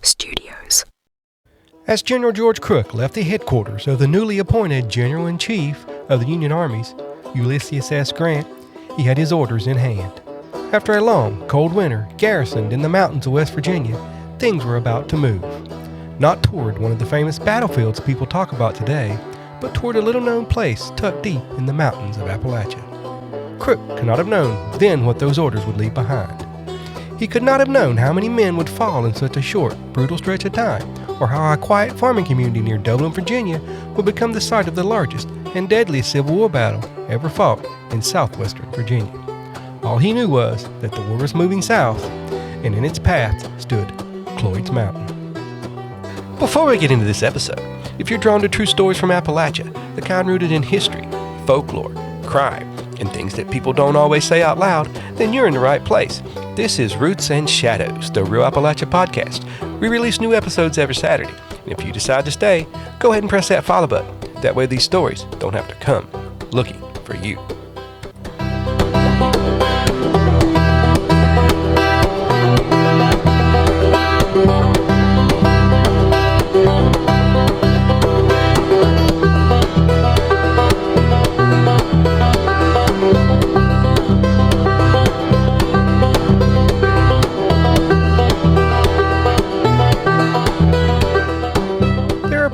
Studios. As General George Crook left the headquarters of the newly appointed General-in-Chief of the Union Armies, Ulysses S. Grant, he had his orders in hand. After a long, cold winter garrisoned in the mountains of West Virginia, things were about to move. Not toward one of the famous battlefields people talk about today, but toward a little-known place tucked deep in the mountains of Appalachia. Crook could not have known then what those orders would leave behind. He could not have known how many men would fall in such a short, brutal stretch of time, or how a quiet farming community near Dublin, Virginia, would become the site of the largest and deadliest Civil War battle ever fought in southwestern Virginia. All he knew was that the war was moving south, and in its path stood Cloyd's Mountain. Before we get into this episode, if you're drawn to true stories from Appalachia, the kind rooted in history, folklore, crime, and things that people don't always say out loud, then you're in the right place. This is Roots and Shadows, the Real Appalachia Podcast. We release new episodes every Saturday, and if you decide to stay, go ahead and press that follow button. That way these stories don't have to come looking for you.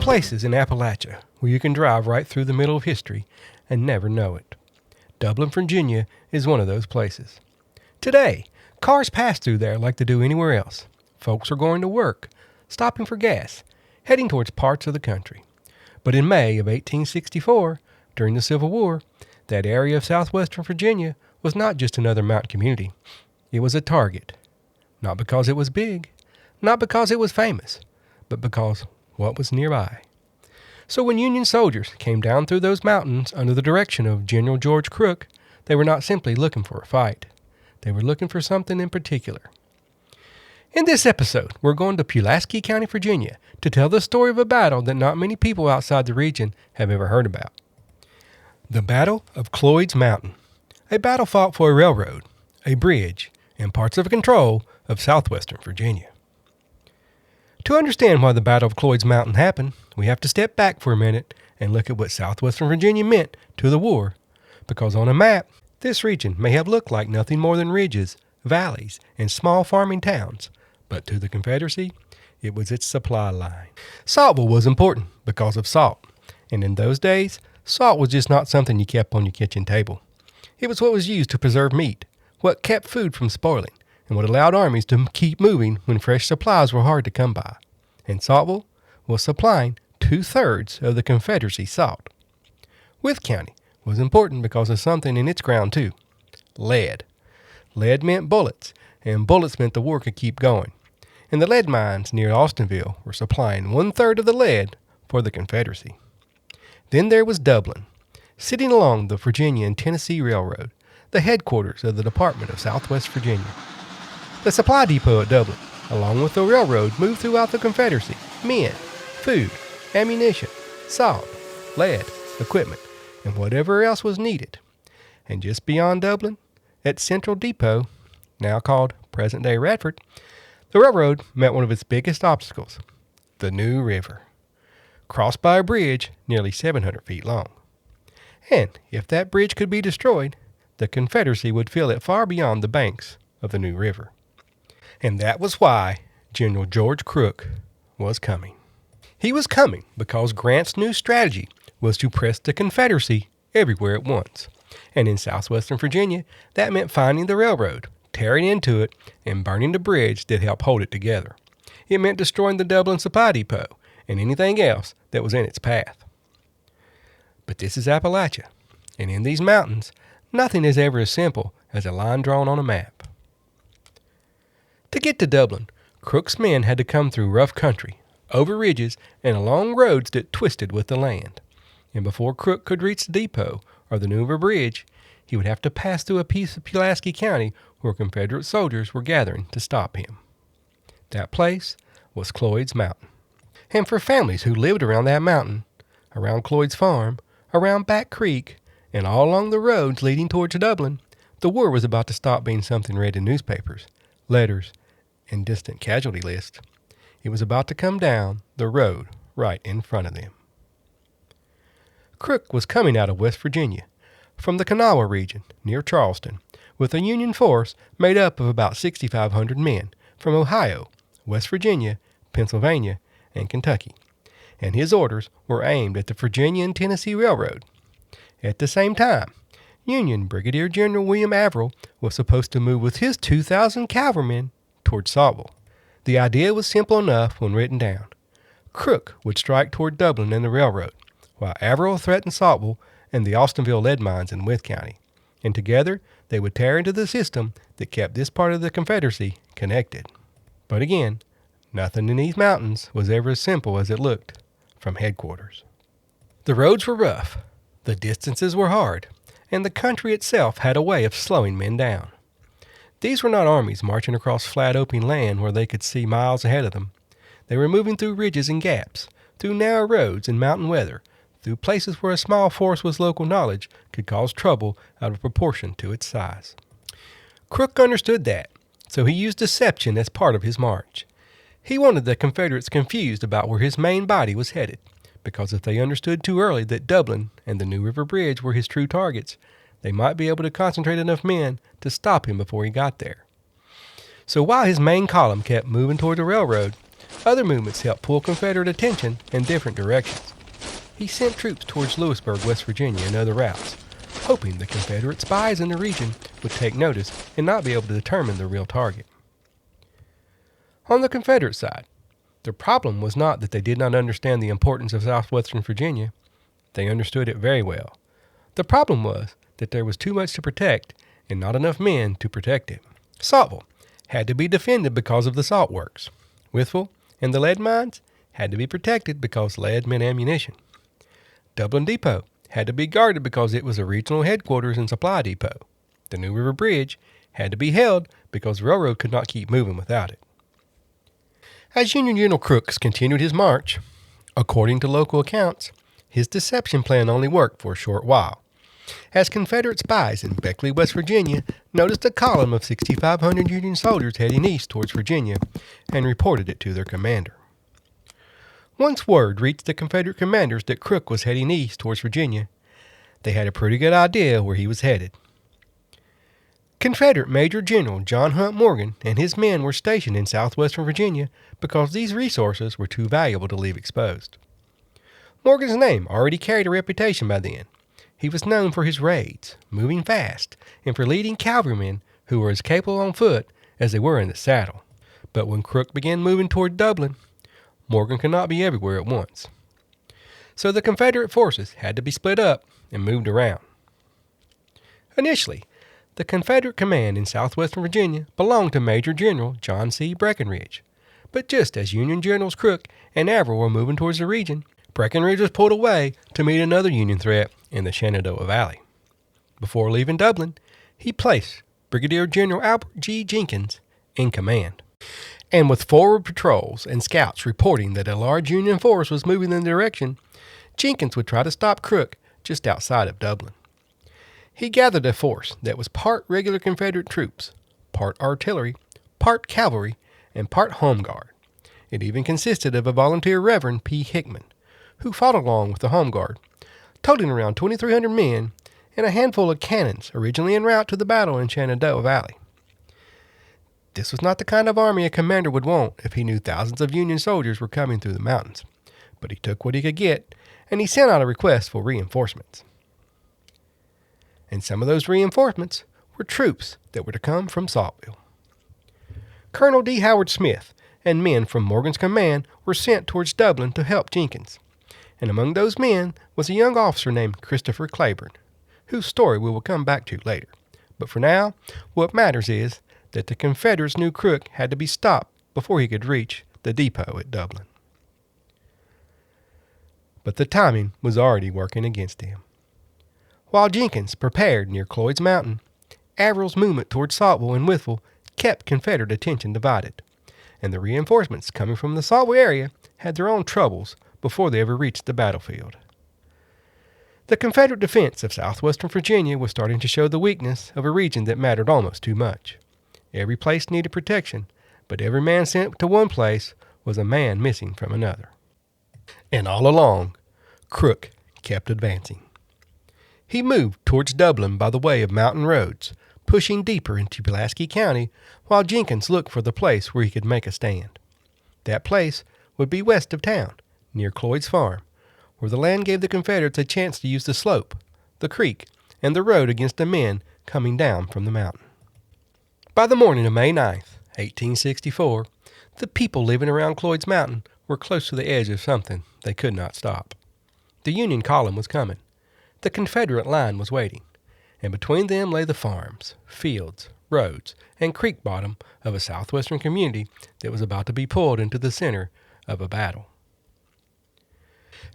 Places in Appalachia where you can drive right through the middle of history and never know it. Dublin, Virginia is one of those places. Today, cars pass through there like they do anywhere else. Folks are going to work, stopping for gas, heading towards parts of the country. But in May of 1864, during the Civil War, that area of southwestern Virginia was not just another mountain community. It was a target. Not because it was big, not because it was famous, but because what was nearby. So when Union soldiers came down through those mountains under the direction of General George Crook, they were not simply looking for a fight. They were looking for something in particular. In this episode, we're going to Pulaski County, Virginia, to tell the story of a battle that not many people outside the region have ever heard about. The Battle of Cloyd's Mountain, a battle fought for a railroad, a bridge, and parts of control of southwestern Virginia. To understand why the Battle of Cloyd's Mountain happened, we have to step back for a minute and look at what southwestern Virginia meant to the war, because on a map, this region may have looked like nothing more than ridges, valleys, and small farming towns, but to the Confederacy, it was its supply line. Saltville was important because of salt, and in those days, salt was just not something you kept on your kitchen table. It was what was used to preserve meat, what kept food from spoiling, and what allowed armies to keep moving when fresh supplies were hard to come by. And Saltville was supplying 2/3 of the Confederacy salt. Wythe County was important because of something in its ground too: lead. Lead meant bullets, and bullets meant the war could keep going. And the lead mines near Austinville were supplying 1/3 of the lead for the Confederacy. Then there was Dublin, sitting along the Virginia and Tennessee Railroad, the headquarters of the Department of Southwest Virginia. The supply depot at Dublin, along with the railroad, moved throughout the Confederacy: men, food, ammunition, salt, lead, equipment, and whatever else was needed. And just beyond Dublin, at Central Depot, now called present-day Radford, the railroad met one of its biggest obstacles: the New River, crossed by a bridge nearly 700 feet long. And if that bridge could be destroyed, the Confederacy would feel it far beyond the banks of the New River. And that was why General George Crook was coming. He was coming because Grant's new strategy was to press the Confederacy everywhere at once. And in southwestern Virginia, that meant finding the railroad, tearing into it, and burning the bridge that helped hold it together. It meant destroying the Dublin supply depot and anything else that was in its path. But this is Appalachia, and in these mountains, nothing is ever as simple as a line drawn on a map. To get to Dublin, Crook's men had to come through rough country, over ridges, and along roads that twisted with the land. And before Crook could reach the depot or the New River Bridge, he would have to pass through a piece of Pulaski County where Confederate soldiers were gathering to stop him. That place was Cloyd's Mountain. And for families who lived around that mountain, around Cloyd's farm, around Back Creek, and all along the roads leading towards Dublin, the war was about to stop being something read in newspapers, letters, and distant casualty lists. It was about to come down the road right in front of them. Crook was coming out of West Virginia, from the Kanawha region near Charleston, with a Union force made up of about 6,500 men from Ohio, West Virginia, Pennsylvania, and Kentucky, and his orders were aimed at the Virginia and Tennessee Railroad. At the same time, Union Brigadier General William Averill was supposed to move with his 2,000 cavalrymen toward Saltville. The idea was simple enough when written down. Crook would strike toward Dublin and the railroad, while Averill threatened Saltville and the Austinville lead mines in Wythe County, and together they would tear into the system that kept this part of the Confederacy connected. But again, nothing in these mountains was ever as simple as it looked from headquarters. The roads were rough, the distances were hard, and the country itself had a way of slowing men down. These were not armies marching across flat open land where they could see miles ahead of them. They were moving through ridges and gaps, through narrow roads and mountain weather, through places where a small force with local knowledge could cause trouble out of proportion to its size. Crook understood that, so he used deception as part of his march. He wanted the Confederates confused about where his main body was headed, because if they understood too early that Dublin and the New River Bridge were his true targets, they might be able to concentrate enough men to stop him before he got there. So while his main column kept moving toward the railroad, other movements helped pull Confederate attention in different directions. He sent troops towards Louisburg, West Virginia, and other routes, hoping the Confederate spies in the region would take notice and not be able to determine the real target. On the Confederate side, the problem was not that they did not understand the importance of southwestern Virginia. They understood it very well. The problem was that there was too much to protect and not enough men to protect it. Saltville had to be defended because of the salt works. Wytheville and the lead mines had to be protected because lead meant ammunition. Dublin Depot had to be guarded because it was a regional headquarters and supply depot. The New River Bridge had to be held because the railroad could not keep moving without it. As Union General Crook continued his march, according to local accounts, his deception plan only worked for a short while, as Confederate spies in Beckley, West Virginia, noticed a column of 6,500 Union soldiers heading east towards Virginia and reported it to their commander. Once word reached the Confederate commanders that Crook was heading east towards Virginia, they had a pretty good idea where he was headed. Confederate Major General John Hunt Morgan and his men were stationed in southwestern Virginia because these resources were too valuable to leave exposed. Morgan's name already carried a reputation by then. He was known for his raids, moving fast, and for leading cavalrymen who were as capable on foot as they were in the saddle. But when Crook began moving toward Dublin, Morgan could not be everywhere at once. So the Confederate forces had to be split up and moved around. Initially, the Confederate command in southwestern Virginia belonged to Major General John C. Breckinridge. But just as Union Generals Crook and Averill were moving towards the region, Breckinridge was pulled away to meet another Union threat in the Shenandoah Valley. Before leaving Dublin, he placed Brigadier General Albert G. Jenkins in command. And with forward patrols and scouts reporting that a large Union force was moving in the direction, Jenkins would try to stop Crook just outside of Dublin. He gathered a force that was part regular Confederate troops, part artillery, part cavalry, and part home guard. It even consisted of a volunteer Reverend P. Hickman, who fought along with the home guard, totaling around 2,300 men and a handful of cannons originally en route to the battle in Shenandoah Valley. This was not the kind of army a commander would want if he knew thousands of Union soldiers were coming through the mountains, but he took what he could get, and he sent out a request for reinforcements. And some of those reinforcements were troops that were to come from Saltville. Colonel D. Howard Smith and men from Morgan's command were sent towards Dublin to help Jenkins, and among those men was a young officer named Christopher Claiborne, whose story we will come back to later. But for now, what matters is that the Confederates knew Crook had to be stopped before he could reach the depot at Dublin. But the timing was already working against him. While Jenkins prepared near Cloyd's Mountain, Averill's movement toward Saltville and Wytheville kept Confederate attention divided, and the reinforcements coming from the Saltville area had their own troubles before they ever reached the battlefield. The Confederate defense of southwestern Virginia was starting to show the weakness of a region that mattered almost too much. Every place needed protection, but every man sent to one place was a man missing from another. And all along, Crook kept advancing. He moved towards Dublin by the way of mountain roads, pushing deeper into Pulaski County while Jenkins looked for the place where he could make a stand. That place would be west of town, near Cloyd's farm, where the land gave the Confederates a chance to use the slope, the creek, and the road against the men coming down from the mountain. By the morning of May 9th, 1864, the people living around Cloyd's Mountain were close to the edge of something they could not stop. The Union column was coming. The Confederate line was waiting, and between them lay the farms, fields, roads, and creek bottom of a southwestern community that was about to be pulled into the center of a battle.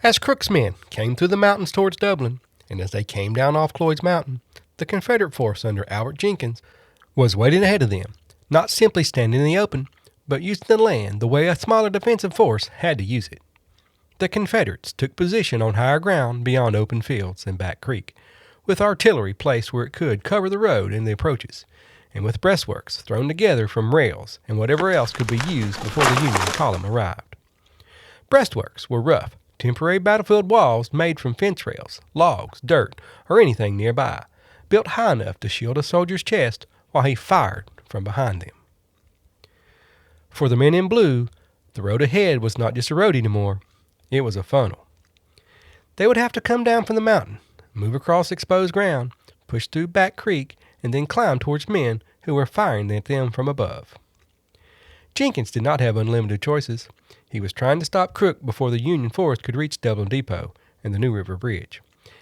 As Crook's men came through the mountains towards Dublin, and as they came down off Cloyd's Mountain, the Confederate force under Albert Jenkins was waiting ahead of them, not simply standing in the open, but using the land the way a smaller defensive force had to use it. The Confederates took position on higher ground beyond open fields and Back Creek, with artillery placed where it could cover the road and the approaches, and with breastworks thrown together from rails and whatever else could be used before the Union column arrived. Breastworks were rough, temporary battlefield walls made from fence rails, logs, dirt, or anything nearby, built high enough to shield a soldier's chest while he fired from behind them. For the men in blue, the road ahead was not just a road anymore, it was a funnel. They would have to come down from the mountain, move across exposed ground, push through Back Creek, and then climb towards men who were firing at them from above. Jenkins did not have unlimited choices. He was trying to stop Crook before the Union force could reach Dublin Depot and the New River Bridge,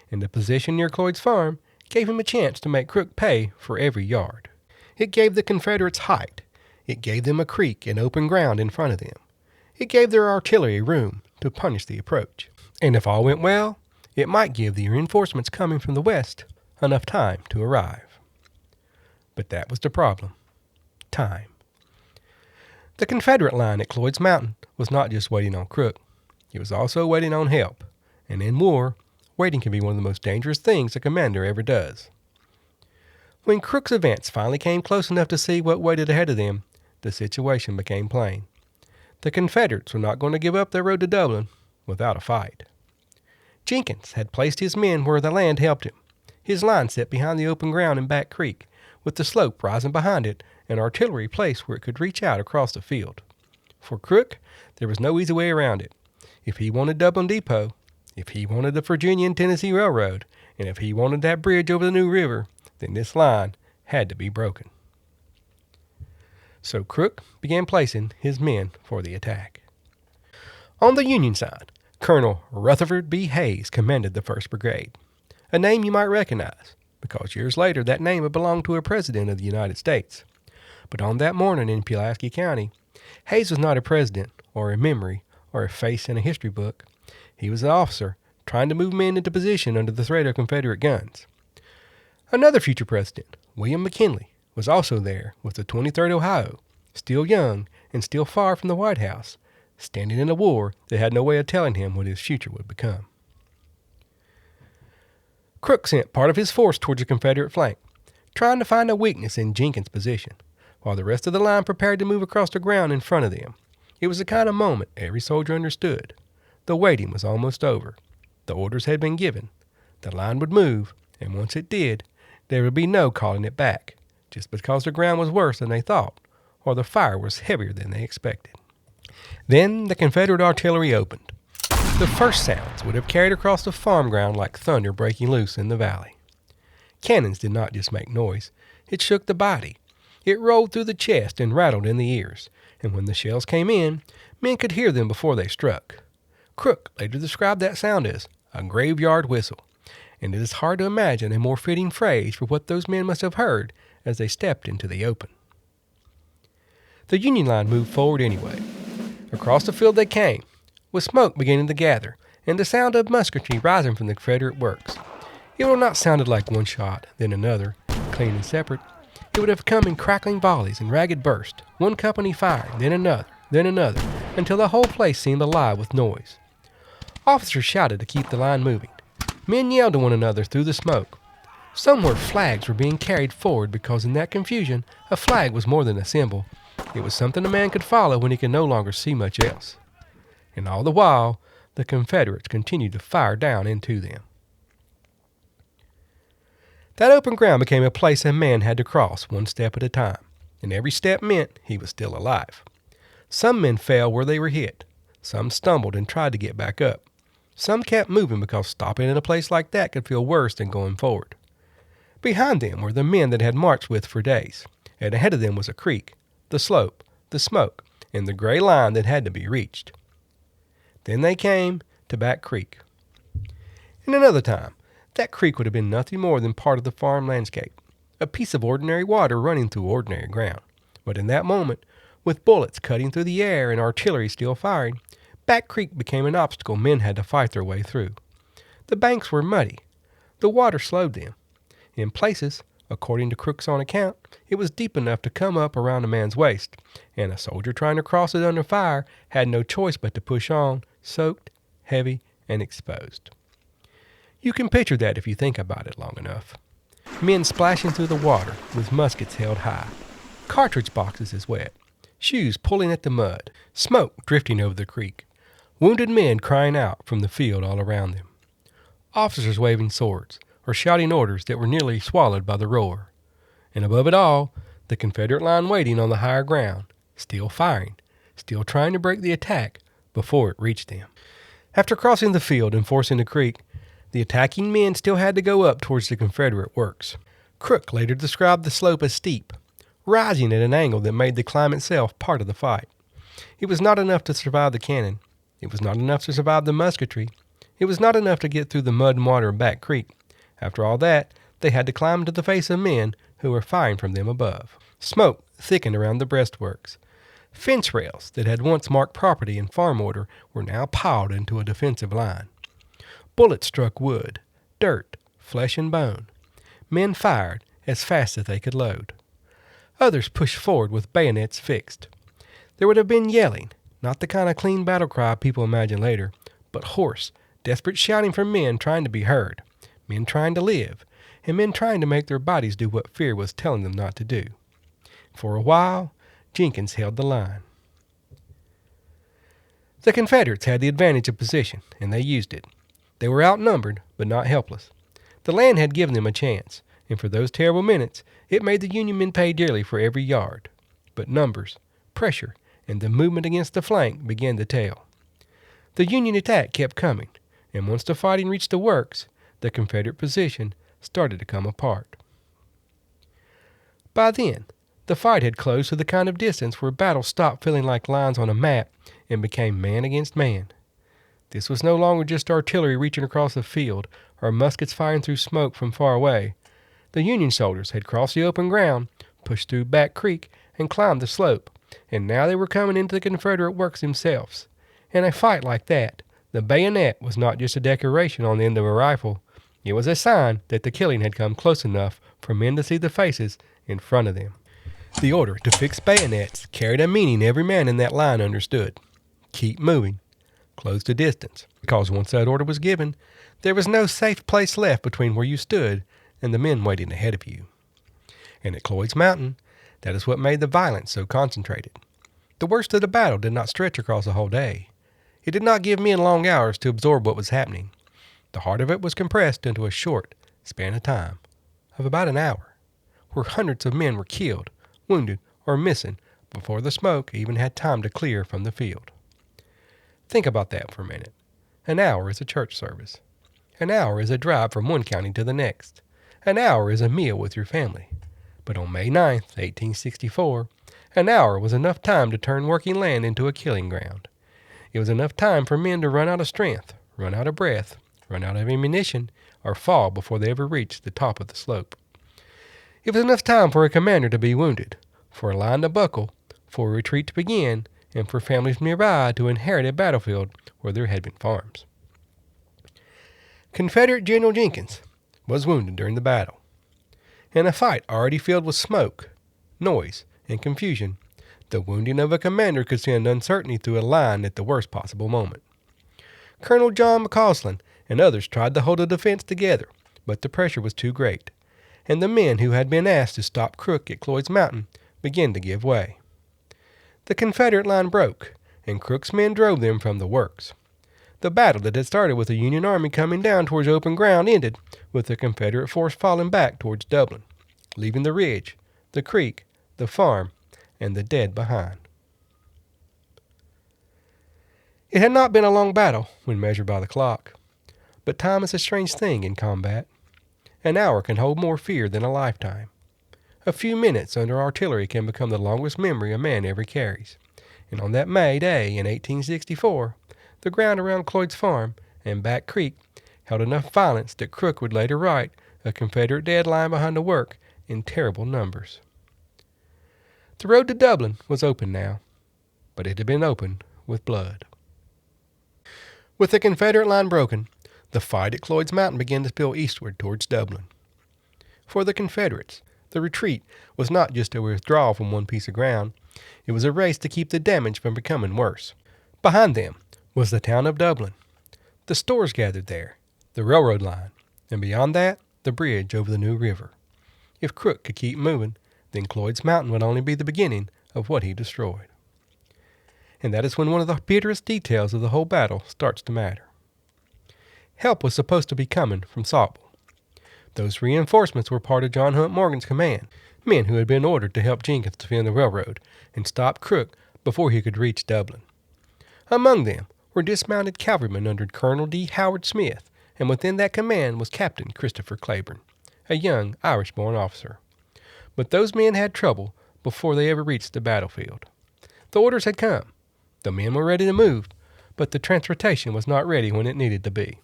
and the position near Cloyd's farm gave him a chance to make Crook pay for every yard. It gave the Confederates height. It gave them a creek and open ground in front of them. It gave their artillery room to punish the approach. And if all went well, it might give the reinforcements coming from the west enough time to arrive. But that was the problem. Time. The Confederate line at Cloyd's Mountain was not just waiting on Crook. It was also waiting on help. And in war, waiting can be one of the most dangerous things a commander ever does. When Crook's advance finally came close enough to see what waited ahead of them, the situation became plain. The Confederates were not going to give up their road to Dublin without a fight. Jenkins had placed his men where the land helped him, his line set behind the open ground in Back Creek, with the slope rising behind it and artillery placed where it could reach out across the field. For Crook, there was no easy way around it. If he wanted Dublin Depot, if he wanted the Virginia and Tennessee Railroad, and if he wanted that bridge over the New River, then this line had to be broken. So Crook began placing his men for the attack. On the Union side, Colonel Rutherford B. Hayes commanded the 1st Brigade, a name you might recognize, because years later that name had belonged to a president of the United States. But on that morning in Pulaski County, Hayes was not a president or a memory or a face in a history book. He was an officer trying to move men into position under the threat of Confederate guns. Another future president, William McKinley, was also there with the 23rd Ohio, still young and still far from the White House, standing in a war that had no way of telling him what his future would become. Crook sent part of his force towards the Confederate flank, trying to find a weakness in Jenkins' position, while the rest of the line prepared to move across the ground in front of them. It was the kind of moment every soldier understood. The waiting was almost over. The orders had been given. The line would move, and once it did, there would be no calling it back, just because the ground was worse than they thought, or the fire was heavier than they expected. Then the Confederate artillery opened. The first sounds would have carried across the farm ground like thunder breaking loose in the valley. Cannons did not just make noise. It shook the body. It rolled through the chest and rattled in the ears, and when the shells came in, men could hear them before they struck. Crook later described that sound as a graveyard whistle, and it is hard to imagine a more fitting phrase for what those men must have heard as they stepped into the open. The Union line moved forward anyway. Across the field they came, with smoke beginning to gather, and the sound of musketry rising from the Confederate works. It would have not sounded like one shot, then another, clean and separate. It would have come in crackling volleys and ragged bursts, one company firing, then another, until the whole place seemed alive with noise. Officers shouted to keep the line moving. Men yelled to one another through the smoke. Somewhere flags were being carried forward because in that confusion, a flag was more than a symbol. It was something a man could follow when he could no longer see much else. And all the while, the Confederates continued to fire down into them. That open ground became a place a man had to cross one step at a time, and every step meant he was still alive. Some men fell where they were hit. Some stumbled and tried to get back up. Some kept moving because stopping in a place like that could feel worse than going forward. Behind them were the men that had marched with for days, and ahead of them was a creek, the slope, the smoke, and the gray line that had to be reached. Then they came to Back Creek. In another time, that creek would have been nothing more than part of the farm landscape, a piece of ordinary water running through ordinary ground. But in that moment, with bullets cutting through the air and artillery still firing, Back Creek became an obstacle men had to fight their way through. The banks were muddy. The water slowed them. In places, according to Crook's own account, it was deep enough to come up around a man's waist, and a soldier trying to cross it under fire had no choice but to push on, soaked, heavy, and exposed. You can picture that if you think about it long enough. Men splashing through the water with muskets held high, cartridge boxes as wet, shoes pulling at the mud, smoke drifting over the creek, wounded men crying out from the field all around them, officers waving swords or shouting orders that were nearly swallowed by the roar, and above it all, the Confederate line waiting on the higher ground, still firing, still trying to break the attack before it reached them. After crossing the field and forcing the creek, the attacking men still had to go up towards the Confederate works. Crook later described the slope as steep, rising at an angle that made the climb itself part of the fight. It was not enough to survive the cannon. It was not enough to survive the musketry. It was not enough to get through the mud and water of Back Creek. After all that, they had to climb to the face of men who were firing from them above. Smoke thickened around the breastworks. Fence rails that had once marked property in farm order were now piled into a defensive line. Bullets struck wood, dirt, flesh, and bone. Men fired as fast as they could load. Others pushed forward with bayonets fixed. There would have been yelling, not the kind of clean battle cry people imagine later, but hoarse, desperate shouting from men trying to be heard, men trying to live, and men trying to make their bodies do what fear was telling them not to do. For a while, Jenkins held the line. The Confederates had the advantage of position, and they used it. They were outnumbered, but not helpless. The land had given them a chance, and for those terrible minutes, it made the Union men pay dearly for every yard. But numbers, pressure, and the movement against the flank began to tell. The Union attack kept coming, and once the fighting reached the works, the Confederate position started to come apart. By then, the fight had closed to the kind of distance where battles stopped feeling like lines on a map and became man against man. This was no longer just artillery reaching across the field or muskets firing through smoke from far away. The Union soldiers had crossed the open ground, pushed through Back Creek, and climbed the slope, and now they were coming into the Confederate works themselves. In a fight like that, the bayonet was not just a decoration on the end of a rifle. It was a sign that the killing had come close enough for men to see the faces in front of them. The order to fix bayonets carried a meaning every man in that line understood. Keep moving. Close the distance, because once that order was given, there was no safe place left between where you stood and the men waiting ahead of you. And at Cloyd's Mountain, that is what made the violence so concentrated. The worst of the battle did not stretch across a whole day. It did not give men long hours to absorb what was happening. The heart of it was compressed into a short span of time, of about an hour, where hundreds of men were killed, wounded, or missing before the smoke even had time to clear from the field. Think about that for a minute. An hour is a church service. An hour is a drive from one county to the next. An hour is a meal with your family. But on May 9th, 1864, an hour was enough time to turn working land into a killing ground. It was enough time for men to run out of strength, run out of breath, run out of ammunition, or fall before they ever reached the top of the slope. It was enough time for a commander to be wounded, for a line to buckle, for a retreat to begin, and for families nearby to inherit a battlefield where there had been farms. Confederate General Jenkins was wounded during the battle. In a fight already filled with smoke, noise, and confusion, the wounding of a commander could send uncertainty through a line at the worst possible moment. Colonel John McCausland and others tried to hold the defense together, but the pressure was too great, and the men who had been asked to stop Crook at Cloyd's Mountain began to give way. The Confederate line broke, and Crook's men drove them from the works. The battle that had started with the Union Army coming down towards open ground ended with the Confederate force falling back towards Dublin, leaving the ridge, the creek, the farm, and the dead behind. It had not been a long battle when measured by the clock, but time is a strange thing in combat. An hour can hold more fear than a lifetime. A few minutes under artillery can become the longest memory a man ever carries, and on that May day in 1864, the ground around Cloyd's farm and Back Creek held enough violence that Crook would later write a Confederate dead lying behind the work in terrible numbers. The road to Dublin was open now, but it had been opened with blood. With the Confederate line broken, the fight at Cloyd's Mountain began to spill eastward towards Dublin. For the Confederates, the retreat was not just a withdrawal from one piece of ground, it was a race to keep the damage from becoming worse. Behind them was the town of Dublin. The stores gathered there, the railroad line, and beyond that, the bridge over the New River. If Crook could keep moving, then Cloyd's Mountain would only be the beginning of what he destroyed. And that is when one of the bitterest details of the whole battle starts to matter. Help was supposed to be coming from Saltville. Those reinforcements were part of John Hunt Morgan's command, men who had been ordered to help Jenkins defend the railroad and stop Crook before he could reach Dublin. Among them were dismounted cavalrymen under Colonel D. Howard Smith, and within that command was Captain Christopher Claiborne, a young Irish-born officer. But those men had trouble before they ever reached the battlefield. The orders had come. The men were ready to move, but the transportation was not ready when it needed to be.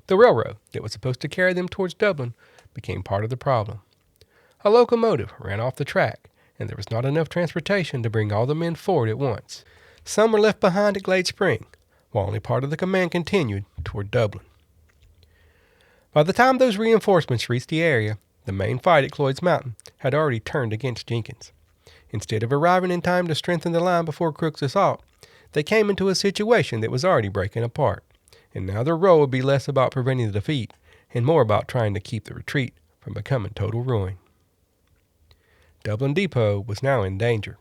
The railroad that was supposed to carry them towards Dublin became part of the problem. A locomotive ran off the track, and there was not enough transportation to bring all the men forward at once. Some were left behind at Glade Spring, while only part of the command continued toward Dublin. By the time those reinforcements reached the area, the main fight at Cloyd's Mountain had already turned against Jenkins. Instead of arriving in time to strengthen the line before Crook's assault, they came into a situation that was already breaking apart, and now their role would be less about preventing the defeat and more about trying to keep the retreat from becoming total ruin. Dublin Depot was now in danger.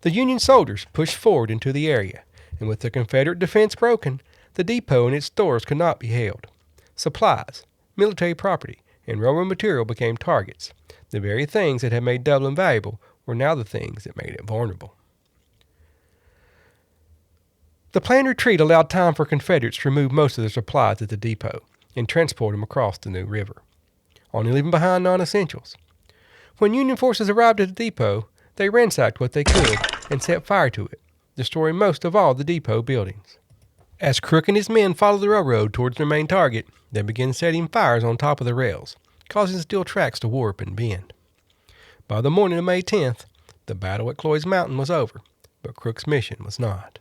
The Union soldiers pushed forward into the area, and with the Confederate defense broken, the depot and its stores could not be held. Supplies, military property, and railroad material became targets. The very things that had made Dublin valuable were now the things that made it vulnerable. The planned retreat allowed time for Confederates to remove most of their supplies at the depot and transport them across the New River, only leaving behind non-essentials. When Union forces arrived at the depot, they ransacked what they could and set fire to it, destroying most of all the depot buildings. As Crook and his men followed the railroad towards their main target, they began setting fires on top of the rails, causing steel tracks to warp and bend. By the morning of May 10th, the battle at Cloyd's Mountain was over, but Crook's mission was not.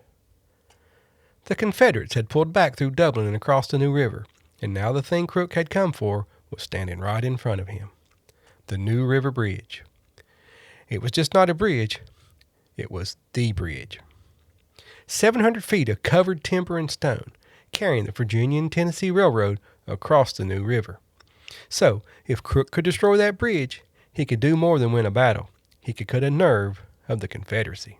The Confederates had pulled back through Dublin and across the New River, and now the thing Crook had come for was standing right in front of him. The New River Bridge. It was just not a bridge, it was the bridge. 700 feet of covered timber and stone, carrying the Virginia and Tennessee Railroad across the New River. So, if Crook could destroy that bridge, he could do more than win a battle. He could cut a nerve of the Confederacy.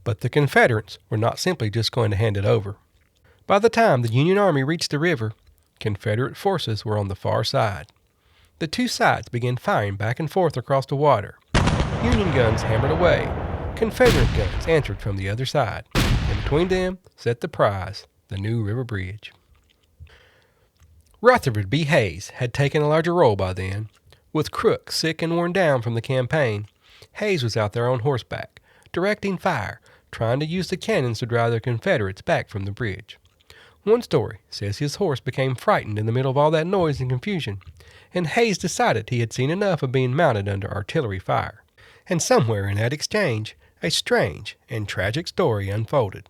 But the Confederates were not simply just going to hand it over. By the time the Union Army reached the river, Confederate forces were on the far side. The two sides began firing back and forth across the water. Union guns hammered away. Confederate guns answered from the other side. And between them sat the prize, the New River Bridge. Rutherford B. Hayes had taken a larger role by then. With Crook sick and worn down from the campaign, Hayes was out there on horseback, directing fire, trying to use the cannons to drive the Confederates back from the bridge. One story says his horse became frightened in the middle of all that noise and confusion, and Hayes decided he had seen enough of being mounted under artillery fire. And somewhere in that exchange, a strange and tragic story unfolded.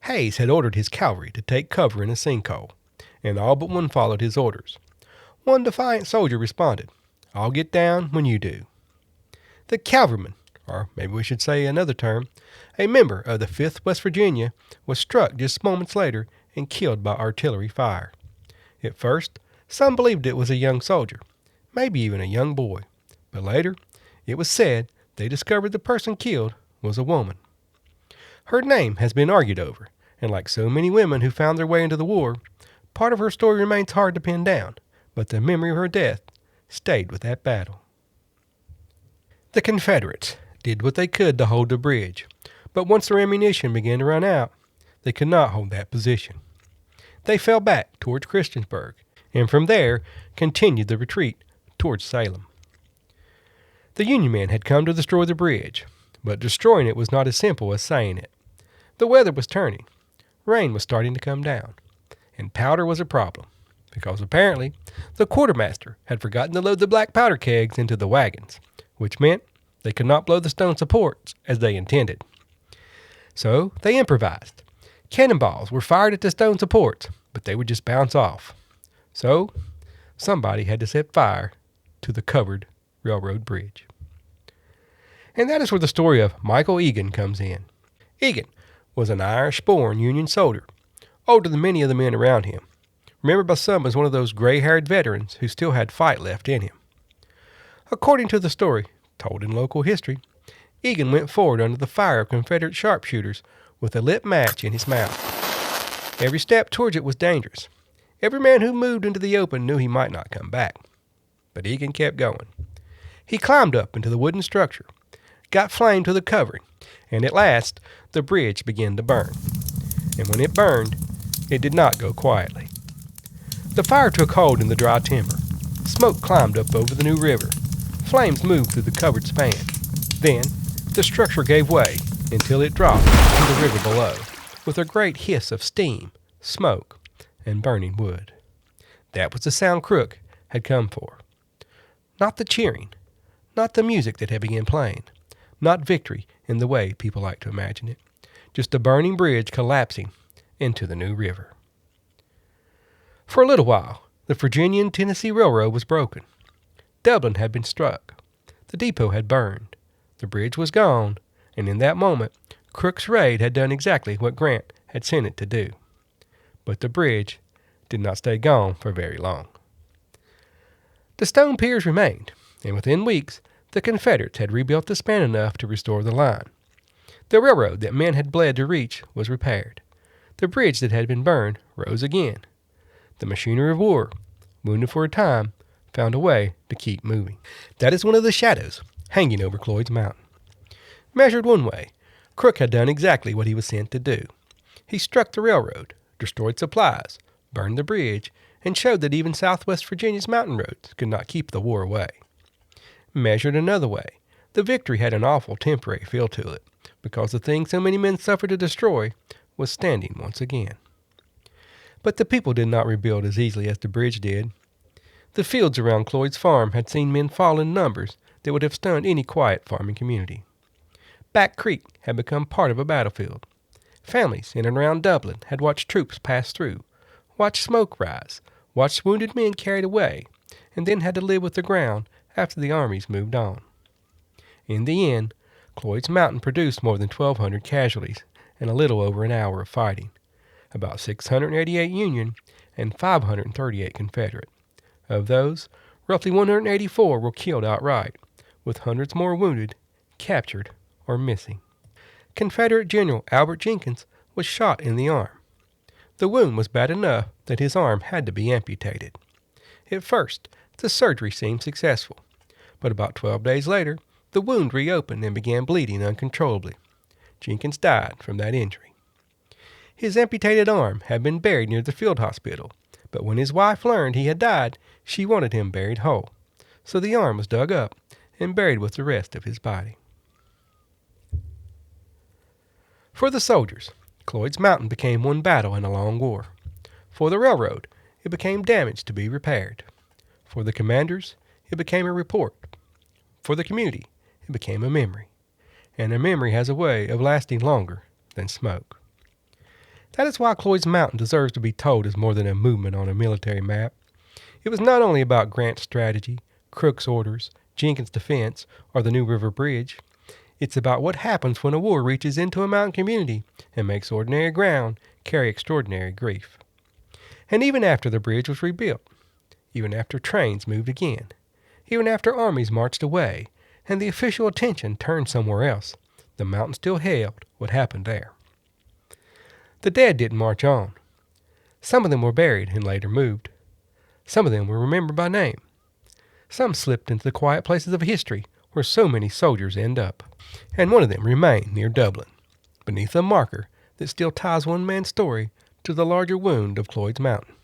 Hayes had ordered his cavalry to take cover in a sinkhole, and all but one followed his orders. One defiant soldier responded, "I'll get down when you do." The cavalryman, or maybe we should say another term, a member of the 5th West Virginia, was struck just moments later and killed by artillery fire. At first, some believed it was a young soldier, maybe even a young boy, but later, it was said they discovered the person killed was a woman. Her name has been argued over, and like so many women who found their way into the war, part of her story remains hard to pin down, but the memory of her death stayed with that battle. The Confederates did what they could to hold the bridge, but once their ammunition began to run out, they could not hold that position. They fell back towards Christiansburg, and from there continued the retreat towards Salem. The Union men had come to destroy the bridge, but destroying it was not as simple as saying it. The weather was turning, rain was starting to come down, and powder was a problem, because apparently the quartermaster had forgotten to load the black powder kegs into the wagons, which meant they could not blow the stone supports as they intended. So they improvised. Cannonballs were fired at the stone supports, but they would just bounce off. So somebody had to set fire to the covered railroad bridge. And that is where the story of Michael Egan comes in. Egan was an Irish-born Union soldier, older than many of the men around him, remembered by some as one of those gray-haired veterans who still had fight left in him. According to the story told in local history, Egan went forward under the fire of Confederate sharpshooters with a lit match in his mouth. Every step towards it was dangerous. Every man who moved into the open knew he might not come back. But Egan kept going. He climbed up into the wooden structure, got flame to the covering, and at last the bridge began to burn. And when it burned, it did not go quietly. The fire took hold in the dry timber. Smoke climbed up over the new river. Flames moved through the covered span. Then the structure gave way until it dropped into the river below, with a great hiss of steam, smoke, and burning wood. That was the sound Crook had come for. Not the cheering, not the music that had begun playing, not victory in the way people like to imagine it, just a burning bridge collapsing into the new river. For a little while, the Virginia and Tennessee Railroad was broken. Dublin had been struck. The depot had burned. The bridge was gone, and in that moment, Crook's raid had done exactly what Grant had sent it to do. But the bridge did not stay gone for very long. The stone piers remained, and within weeks, the Confederates had rebuilt the span enough to restore the line. The railroad that men had bled to reach was repaired. The bridge that had been burned rose again. The machinery of war, wounded for a time, found a way to keep moving. That is one of the shadows hanging over Cloyd's mountain. Measured one way, Crook had done exactly what he was sent to do. He struck the railroad, destroyed supplies, burned the bridge, and showed that even Southwest Virginia's mountain roads could not keep the war away. Measured another way, the victory had an awful temporary feel to it, because the thing so many men suffered to destroy was standing once again. But the people did not rebuild as easily as the bridge did. The fields around Cloyd's farm had seen men fall in numbers that would have stunned any quiet farming community. Back Creek had become part of a battlefield. Families in and around Dublin had watched troops pass through, watched smoke rise, watched wounded men carried away, and then had to live with the ground after the armies moved on. In the end, Cloyd's Mountain produced more than 1,200 casualties in a little over an hour of fighting, about 688 Union and 538 Confederate. Of those, roughly 184 were killed outright, with hundreds more wounded, captured, or missing. Confederate General Albert Jenkins was shot in the arm. The wound was bad enough that his arm had to be amputated. At first, the surgery seemed successful, but about 12 days later, the wound reopened and began bleeding uncontrollably. Jenkins died from that injury. His amputated arm had been buried near the field hospital, but when his wife learned he had died, she wanted him buried whole. So the arm was dug up and buried with the rest of his body. For the soldiers, Cloyd's Mountain became one battle in a long war. For the railroad, it became damage to be repaired. For the commanders, it became a report. For the community, it became a memory. And a memory has a way of lasting longer than smoke. That is why Cloyd's Mountain deserves to be told as more than a movement on a military map. It was not only about Grant's strategy, Crook's orders, Jenkins' defense, or the New River Bridge. It's about what happens when a war reaches into a mountain community and makes ordinary ground carry extraordinary grief. And even after the bridge was rebuilt, even after trains moved again, even after armies marched away and the official attention turned somewhere else, the mountain still held what happened there. The dead didn't march on. Some of them were buried and later moved. Some of them were remembered by name. Some slipped into the quiet places of history where so many soldiers end up. And one of them remained near Dublin, beneath a marker that still ties one man's story to the larger wound of Cloyd's Mountain.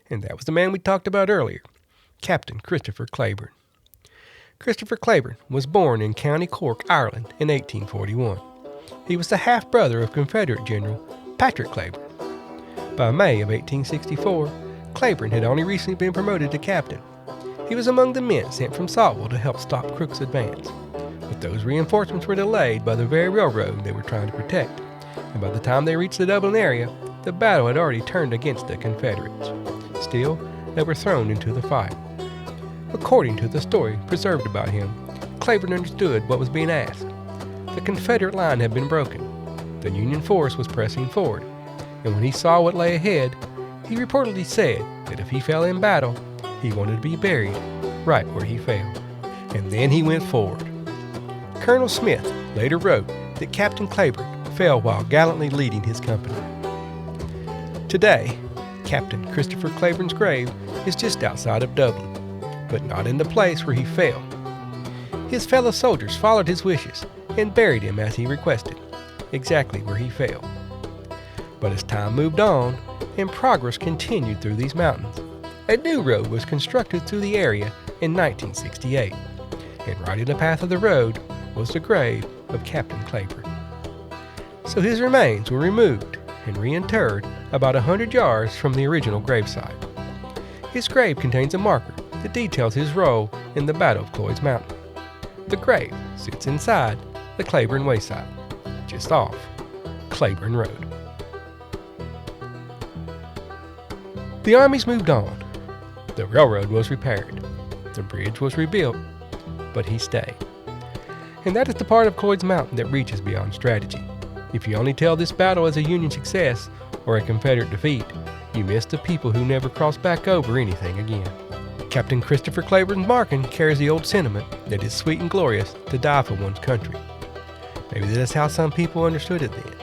And that was the man we talked about earlier, Captain Christopher Claiborne. Christopher Claiborne was born in County Cork, Ireland in 1841. He was the half-brother of Confederate General Patrick Claiborne. By May of 1864, Claiborne had only recently been promoted to captain. He was among the men sent from Saltville to help stop Crook's advance. But those reinforcements were delayed by the very railroad they were trying to protect, and by the time they reached the Dublin area, the battle had already turned against the Confederates. Still, they were thrown into the fight. According to the story preserved about him, Claiborne understood what was being asked. The Confederate line had been broken. The Union force was pressing forward, and when he saw what lay ahead, he reportedly said that if he fell in battle, he wanted to be buried right where he fell. And then he went forward. Colonel Smith later wrote that Captain Claiborne fell while gallantly leading his company. Today, Captain Christopher Claiborne's grave is just outside of Dublin, but not in the place where he fell. His fellow soldiers followed his wishes and buried him as he requested, exactly where he fell. But as time moved on and progress continued through these mountains, a new road was constructed through the area in 1968, and right in the path of the road was the grave of Captain Claiborne. So his remains were removed and reinterred about 100 yards from the original gravesite. His grave contains a marker that details his role in the Battle of Cloyd's Mountain. The grave sits inside the Claiborne Wayside, just off Claiborne Road. The armies moved on. The railroad was repaired. The bridge was rebuilt, but he stayed. And that is the part of Cloyd's Mountain that reaches beyond strategy. If you only tell this battle as a Union success or a Confederate defeat, you miss the people who never crossed back over anything again. Captain Christopher Claiborne's marking carries the old sentiment that it's sweet and glorious to die for one's country. Maybe that is how some people understood it then.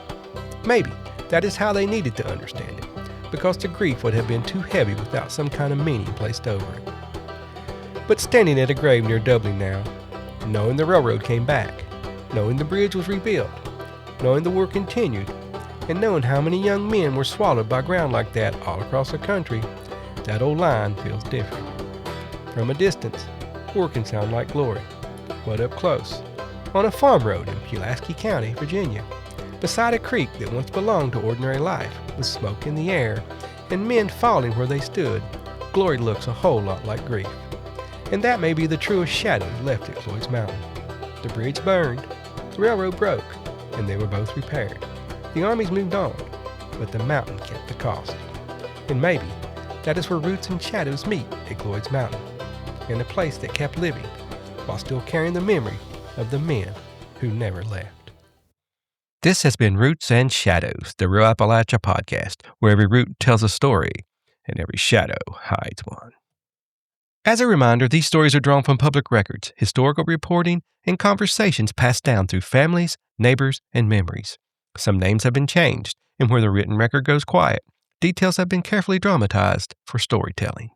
Maybe that is how they needed to understand it, because the grief would have been too heavy without some kind of meaning placed over it. But standing at a grave near Dublin now, knowing the railroad came back, knowing the bridge was rebuilt, knowing the war continued, and knowing how many young men were swallowed by ground like that all across the country, that old line feels different. From a distance, war can sound like glory, but up close, on a farm road in Pulaski County, Virginia, beside a creek that once belonged to ordinary life, with smoke in the air and men falling where they stood, glory looks a whole lot like grief. And that may be the truest shadows left at Cloyd's Mountain. The bridge burned, the railroad broke, and they were both repaired. The armies moved on, but the mountain kept the cost. And maybe that is where roots and shadows meet at Cloyd's Mountain, in a place that kept living while still carrying the memory of the men who never left. This has been Roots and Shadows, the Real Appalachia Podcast, where every root tells a story and every shadow hides one. As a reminder, these stories are drawn from public records, historical reporting, and conversations passed down through families, neighbors, and memories. Some names have been changed, and where the written record goes quiet, details have been carefully dramatized for storytelling.